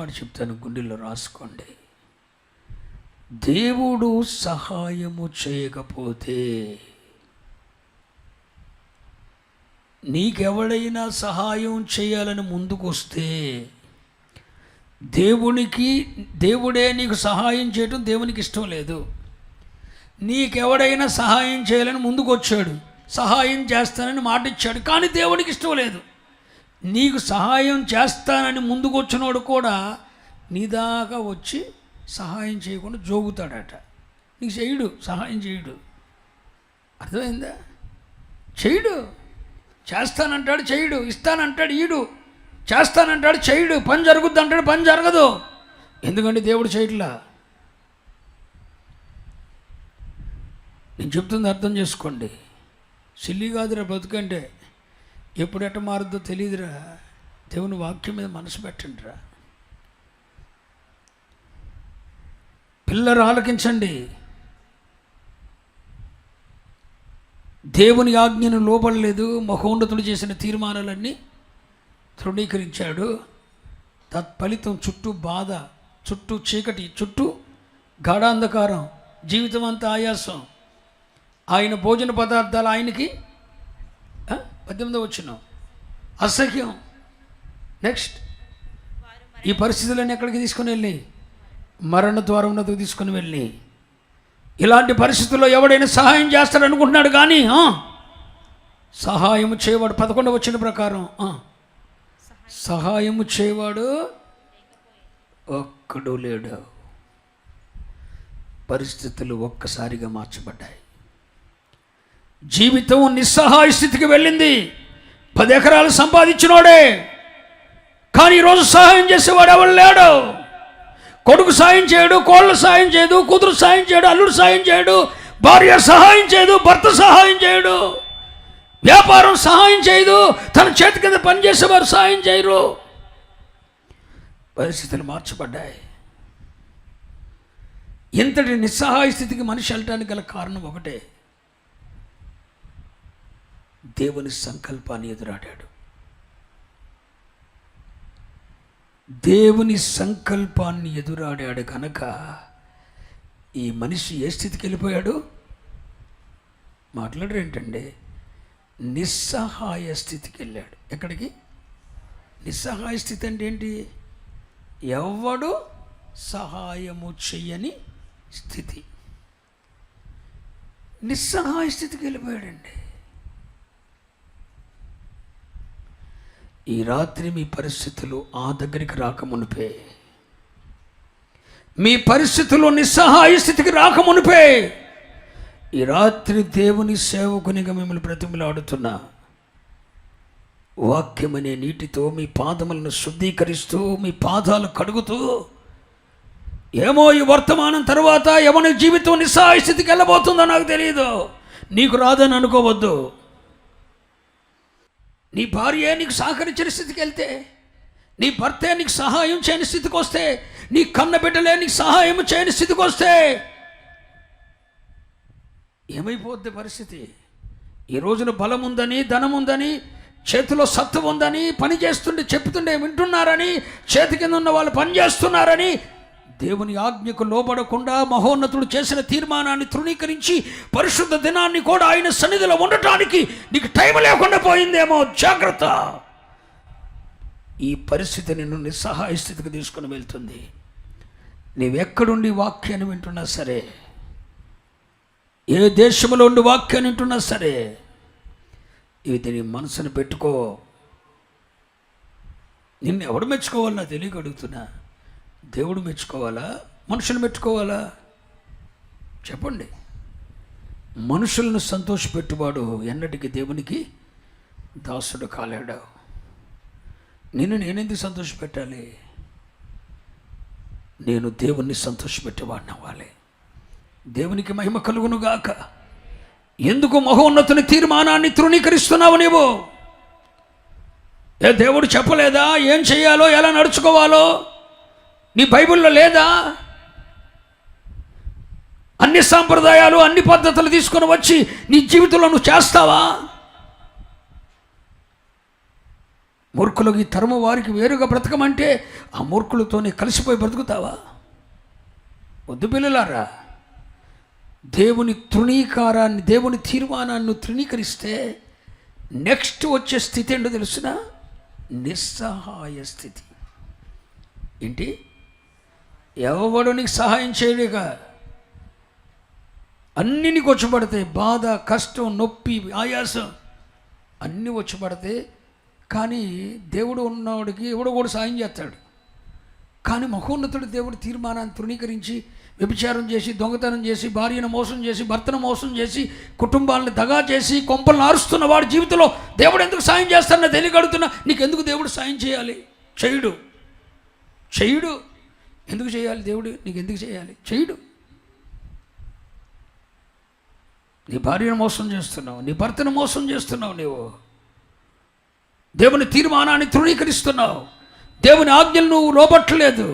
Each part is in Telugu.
మాట చెప్తాను, గుండెల్లో రాసుకోండి. దేవుడు సహాయము చేయకపోతే, నీకెవడైనా సహాయం చేయాలని ముందుకొస్తే దేవుడే నీకు సహాయం చేయటం దేవునికి ఇష్టం లేదు. నీకెవడైనా సహాయం చేయాలని ముందుకు వచ్చాడు, సహాయం చేస్తానని మాట ఇచ్చాడు, కానీ దేవునికి ఇష్టం లేదు. నీకు సహాయం చేస్తానని ముందుకు వచ్చినోడు కూడా నీ దాకా వచ్చి సహాయం చేయకుండా జోగుతాడట. నీకు చేయడు, సహాయం చేయడు. అర్థమైందా? చేయడు. చేస్తానంటాడు, చేయడు. ఇస్తానంటాడు, ఈడు. చేస్తానంటాడు, చేయడు. పని జరుగుద్ది అంటాడు, పని జరగదు. ఎందుకంటే దేవుడు చేయట్లా. నేను చెప్తుంది అర్థం చేసుకోండి. సిల్లి కాదురా బతుకంటే. ఎప్పుడు ఎట్ట మారుద్దో తెలియదురా. దేవుని వాక్యం మీద మనసు పెట్టండిరా. పిల్లలు ఆలకించండి. దేవుని ఆజ్ఞను లోబడలేదు, మహోన్నతుడు చేసిన తీర్మానాలన్నీ తృణీకరించాడు. తత్ఫలితం చుట్టూ బాధ, చుట్టూ చీకటి, చుట్టూ గాఢాంధకారం, జీవితం అంతా ఆయాసం. ఆయన భోజన పదార్థాలు ఆయనకి 18వ వచనం అసహ్యం. నెక్స్ట్, ఈ పరిస్థితులన్నీ ఎక్కడికి తీసుకుని వెళ్ళి మరణ ద్వారమునకు తీసుకుని వెళ్ళి, ఇలాంటి పరిస్థితుల్లో ఎవడైనా సహాయం చేస్తాడు అనుకుంటున్నాడు, కానీ సహాయము చేయవాడు 11వ వచనం ప్రకారం సహాయము చేయవాడు ఒక్కడు లేడు. పరిస్థితులు ఒక్కసారిగా మార్చబడ్డాయి. జీవితం నిస్సహాయ స్థితికి వెళ్ళింది. 10 ఎకరాలు సంపాదించినోడే, కానీ ఈరోజు సహాయం చేసేవాడు ఎవరు లేడు. కొడుకు సాయం చేయడు, కోళ్ళు సాయం చేయదు, కూతురు సాయం చేయడు, అల్లుడు సాయం చేయడు, భార్య సహాయం చేయదు, భర్త సహాయం చేయడు, వ్యాపారం సహాయం చేయదు, తన చేతి కింద పనిచేసేవారు సహాయం చేయరు. పరిస్థితులు మార్చబడ్డాయి. ఇంతటి నిస్సహాయ స్థితికి మనిషి వెళ్ళటానికి గల కారణం ఒకటే, దేవుని సంకల్పాన్ని ఎదురాడాడు. దేవుని సంకల్పాన్ని ఎదురాడాడు కనుక ఈ మనిషి ఏ స్థితికి వెళ్ళిపోయాడు? మాట్లాడరేంటండి? నిస్సహాయ స్థితికి వెళ్ళాడు. ఎక్కడికి? నిస్సహాయ స్థితి అంటే ఏంటి? ఎవడు సహాయము చెయ్యని స్థితి. నిస్సహాయ స్థితికి వెళ్ళిపోయాడండి. ఈ రాత్రి మీ పరిస్థితులు ఆ దగ్గరికి రాకమునిపే, మీ పరిస్థితులు నిస్సహాయ స్థితికి రాకమునిపే, ఈ రాత్రి దేవుని సేవకునిగా మిమ్మల్ని బ్రతిమలాడుతున్నా, వాక్యమనే నీటితో మీ పాదములను శుద్ధీకరిస్తూ, మీ పాదాలు కడుగుతూ, ఏమో ఈ వర్తమానం తర్వాత ఎవరి జీవితం నిస్సహాయ స్థితికి వెళ్ళబోతుందో నాకు తెలియదు. నీకు రాదని అనుకోవద్దు. నీ భార్య నీకు సహకరించిన స్థితికి వెళ్తే, నీ భర్తే నీకు సహాయం చేయని స్థితికి వస్తే, నీ కన్న బిడ్డలే నీకు సహాయం చేయని స్థితికి వస్తే ఏమైపోద్ది పరిస్థితి? ఈ రోజున బలం ఉందని, ధనం ఉందని, చేతిలో సత్వం ఉందని, పని చేస్తుండే చెప్తుండే వింటున్నారని, చేతి కింద ఉన్న వాళ్ళు పని చేస్తున్నారని, దేవుని ఆజ్ఞకు లోబడకుండా మహోన్నతుడు చేసిన తీర్మానాన్ని తృణీకరించి పరిశుద్ధ దినాన్ని కూడా ఆయన సన్నిధిలో ఉండటానికి నీకు టైం లేకుండా పోయిందేమో. జాగ్రత్త. ఈ పరిస్థితి నిన్ను నిస్సహాయ స్థితికి తీసుకుని వెళ్తుంది. నీవెక్కడుండి వాక్యాన్ని వింటున్నా సరే, ఏ దేశంలో ఉండి వాక్యాన్ని వింటున్నా సరే, ఇది నీ మనసును పెట్టుకో. నిన్ను ఎవడు మెచ్చుకోవాలన్నా తెలియక అడుగుతున్నా. దేవుడు మెచ్చుకోవాలా, మనుషులు మెచ్చుకోవాలా? చెప్పండి. మనుషులను సంతోషపెట్టువాడు ఎన్నటికీ దేవునికి దాసుడు కాలేడు. నేనెందుకు సంతోషపెట్టాలి? నేను దేవుణ్ణి సంతోషపెట్టేవాడిని అవ్వాలి. దేవునికి మహిమ కలుగును గాక. ఎందుకు మహోన్నతుని తీర్మానాన్ని తృణీకరిస్తున్నావు నీవు? ఏ దేవుడు చెప్పలేదా ఏం చేయాలో, ఎలా నడుచుకోవాలో? నీ బైబిల్లో లేదా? అన్ని సాంప్రదాయాలు, అన్ని పద్ధతులు తీసుకొని వచ్చి నీ జీవితంలో నువ్వు చేస్తావా? మూర్ఖులకు ఈ తరము వారికి వేరుగా బ్రతకమంటే ఆ మూర్ఖులతోనే కలిసిపోయి బ్రతుకుతావా? వద్దు పిల్లలారా. దేవుని తృణీకారాన్ని, దేవుని తీర్మానాన్ని తృణీకరిస్తే నెక్స్ట్ వచ్చే స్థితి ఏంటో తెలుసిన? నిస్సహాయ స్థితి. ఏంటి? ఎవడు నీకు సహాయం చేయలేక అన్నీ నీకు వచ్చి పడతాయి. బాధ, కష్టం, నొప్పి, ఆయాసం అన్నీ వచ్చి పడతాయి. కానీ దేవుడు ఉన్నవాడికి ఎవడో కూడా సాయం చేస్తాడు. కానీ మహోన్నతుడు దేవుడు తీర్మానాన్ని తృణీకరించి వ్యభిచారం చేసి, దొంగతనం చేసి, భార్యను మోసం చేసి, భర్తను మోసం చేసి, కుటుంబాలను దగా చేసి, కొంపలను ఆరుస్తున్న వాడి జీవితంలో దేవుడు ఎందుకు సాయం చేస్తాడని తెలియగడుతున్నా. నీకెందుకు దేవుడు సాయం చేయాలి? చెయ్యడు. ఎందుకు చేయాలి? దేవుడు నీకు ఎందుకు చేయాలి? చెయ్యడు. నీ భార్యను మోసం చేస్తున్నావు, నీ భర్తను మోసం చేస్తున్నావు, నీవు దేవుని తీర్మానాన్ని తృణీకరిస్తున్నావు, దేవుని ఆజ్ఞలు నువ్వు లోబట్టలేదు.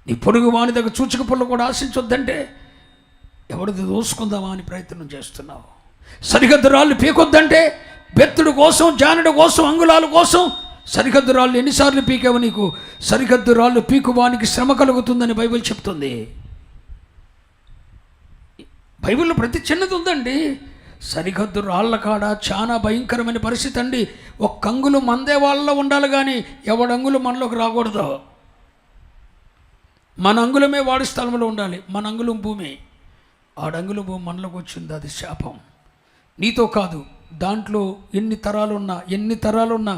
నీ పొరుగు వాని దగ్గర సూచక పనులు కూడా ఆశించొద్దంటే ఎవరిది దోసుకుందామా అని ప్రయత్నం చేస్తున్నావు. సరిహద్దు రాళ్ళు పీకొద్దంటే బెత్తుడు కోసం, జానుడు కోసం, అంగుళాల కోసం సరిహద్దు రాళ్ళు ఎన్నిసార్లు పీకావు? నీకు సరిహద్దు రాళ్ళు పీకువానికి శ్రమ కలుగుతుందని బైబిల్ చెప్తుంది. బైబిల్లో ప్రతి చిన్నది ఉందండి. సరిహద్దు రాళ్ళ కాడ చాలా భయంకరమైన పరిస్థితి అండి. ఒక్క అంగులు మందే వాళ్ళలో ఉండాలి, కానీ ఎవడంగులు మనలోకి రాకూడదు. మన అంగుళమే వాడి స్థలంలో ఉండాలి. మన అంగుళం భూమి, ఆడంగుళం భూమి మనలోకి వచ్చింది, అది శాపం. నీతో కాదు, దాంట్లో ఎన్ని తరాలున్నా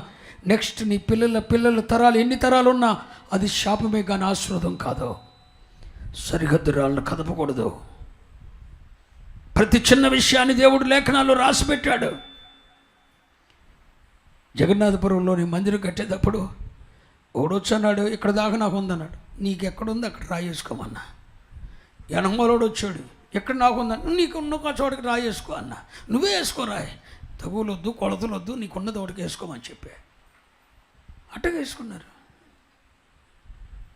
నెక్స్ట్ నీ పిల్లల తరాలు ఎన్ని తరాలున్నా అది శాపమే కానీ ఆశీర్వాదం కాదు. సరిహద్దు రాళ్ళను కదపకూడదు. ప్రతి చిన్న విషయాన్ని దేవుడు లేఖనాల్లో రాసిపెట్టాడు. జగన్నాథపురంలోని మందిరం కట్టేటప్పుడు ఓడొచ్చన్నాడు, ఇక్కడ దాకా నాకు ఉందన్నాడు. నీకెక్కడుంది అక్కడ రాయేసుకోమన్నా. ఎనమలోడు వచ్చాడు, ఎక్కడ నాకు ఉందన్న, నీకు ఉన్న చోటకి రాయేసుకో అన్న. నువ్వే వేసుకో, రాయి, తగులొద్దు, కొలతలొద్దు, నీకున్నది ఒకటికి వేసుకోమని చెప్పే. అట్టగా వేసుకున్నారు.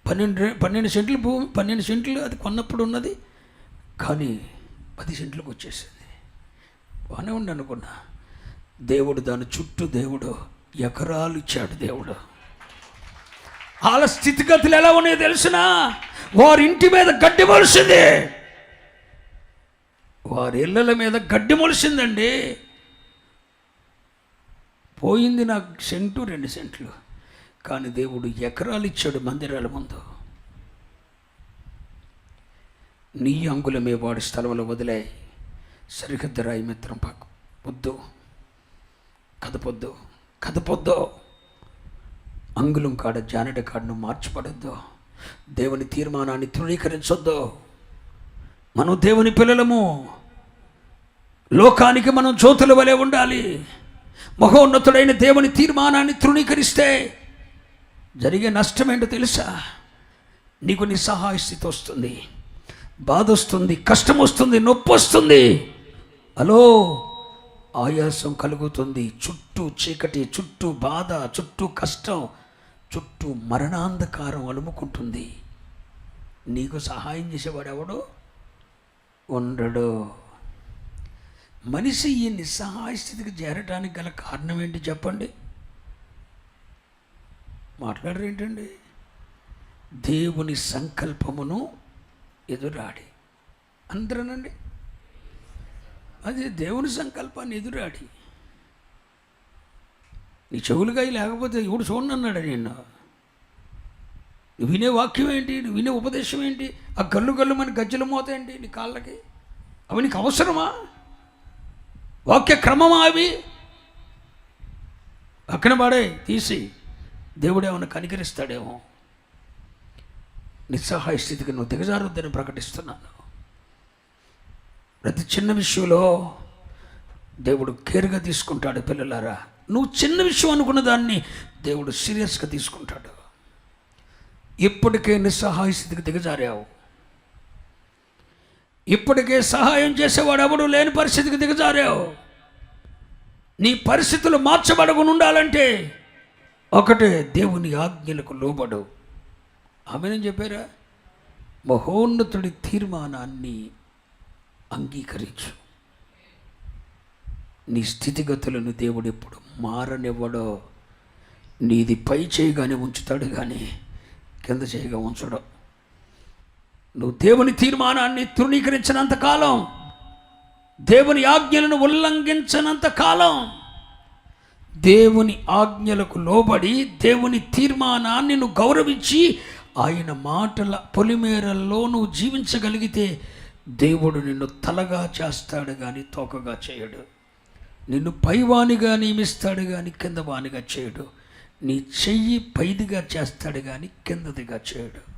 12 సెంట్లు భూమి, 12 సెంట్లు అది కొన్నప్పుడు ఉన్నది, కానీ 10 సెంట్లకు వచ్చేసింది. బాగానే ఉండి అనుకున్నా. దేవుడు దాని చుట్టూ దేవుడు ఎకరాలు ఇచ్చాడు. దేవుడు వాళ్ళ స్థితిగతులు ఎలా ఉన్నాయో తెలిసిన? వారి ఇంటి మీద గడ్డి మొలిసింది, వారి ఇళ్ళల మీద గడ్డి మొలిసిందండి. పోయింది నాకు 1 సెంటు 2 సెంట్లు, కానీ దేవుడు ఎకరాలు ఇచ్చాడు మందిరాల ముందు. నీ అంగుళమే వాడి స్థలంలో వదిలే. సరిహద్దు రాయి మిత్రం వద్దు, కదపొద్దు. అంగుళం కాడ జానెడ కాడను మార్చిపడద్దు. దేవుని తీర్మానాన్ని తృణీకరించొద్దు. మనం దేవుని పిల్లలము. లోకానికి మనం జ్యోతుల వలె ఉండాలి. మహోన్నతుడైన దేవుని తీర్మానాన్ని తృణీకరిస్తే జరిగే నష్టం ఏంటో తెలుసా? నీకు నిస్సహాయ స్థితి వస్తుంది, బాధ వస్తుంది, కష్టం వస్తుంది, నొప్పి వస్తుంది, ఆయాసం కలుగుతుంది. చుట్టూ చీకటి, చుట్టూ బాధ, చుట్టూ కష్టం, చుట్టూ మరణాంధకారం అలుముకుంటుంది. నీకు సహాయం చేసేవాడు ఎవడు ఉండడు. మనిషి ఈ నిస్సహాయ స్థితికి చేరటానికి గల కారణం ఏంటి చెప్పండి? మాట్లాడరు ఏంటండి? దేవుని సంకల్పమును ఎదురాడి. అందరనండి, అది దేవుని సంకల్పాన్ని ఎదురాడి. నీ చెవులుగా లేకపోతే ఎవడు చూడనన్నాడు నిన్ను. నువ్వు వినే వాక్యం ఏంటి? నువ్వు వినే ఉపదేశం ఏంటి? ఆ గల్లు మన గజ్జల మోత ఏంటి నీ కాళ్ళకి? అవి నీకు అవసరమా? వాక్య క్రమమా అవి? పక్కన పడే తీసి దేవుడేమన్నా కనికరిస్తాడేమో. నిస్సహాయ స్థితికి నువ్వు దిగజారొద్దని ప్రకటిస్తున్నాను. ప్రతి చిన్న విషయంలో దేవుడు కేర్గా తీసుకుంటాడు. పిల్లలారా, నువ్వు చిన్న విషయం అనుకున్న దాన్ని దేవుడు సీరియస్గా తీసుకుంటాడు. ఇప్పటికే నిస్సహాయ స్థితికి దిగజారావు. ఇప్పటికే సహాయం చేసేవాడు ఎవడు లేని పరిస్థితికి దిగజారావు. నీ పరిస్థితులు మార్చబడకుండా ఉండాలంటే ఒకటే, దేవుని ఆజ్ఞలకు లోబడు. ఆమెను చెప్పారా? మహోన్నతుడి తీర్మానాన్ని అంగీకరించు. నీ స్థితిగతులను దేవుడు ఎప్పుడు మారనివ్వడో. నీది పై చేయగానే ఉంచుతాడు కానీ కింద చేయగా ఉంచడం. నువ్వు దేవుని తీర్మానాన్ని తృణీకరించినంత కాలం, దేవుని ఆజ్ఞలను ఉల్లంఘించినంత కాలం, దేవుని ఆజ్ఞలకు లోబడి దేవుని తీర్మానాన్ని నువ్వు గౌరవించి ఆయన మాటల పొలిమేరల్లో నువ్వు జీవించగలిగితే దేవుడు నిన్ను తలగా చేస్తాడు కానీ తోకగా చేయడు. నిన్ను పైవానిగా నియమిస్తాడు కానీ కింద వానిగా చేయడు. నీ చెయ్యి పైదిగా చేస్తాడు కానీ కిందదిగా చేయడు.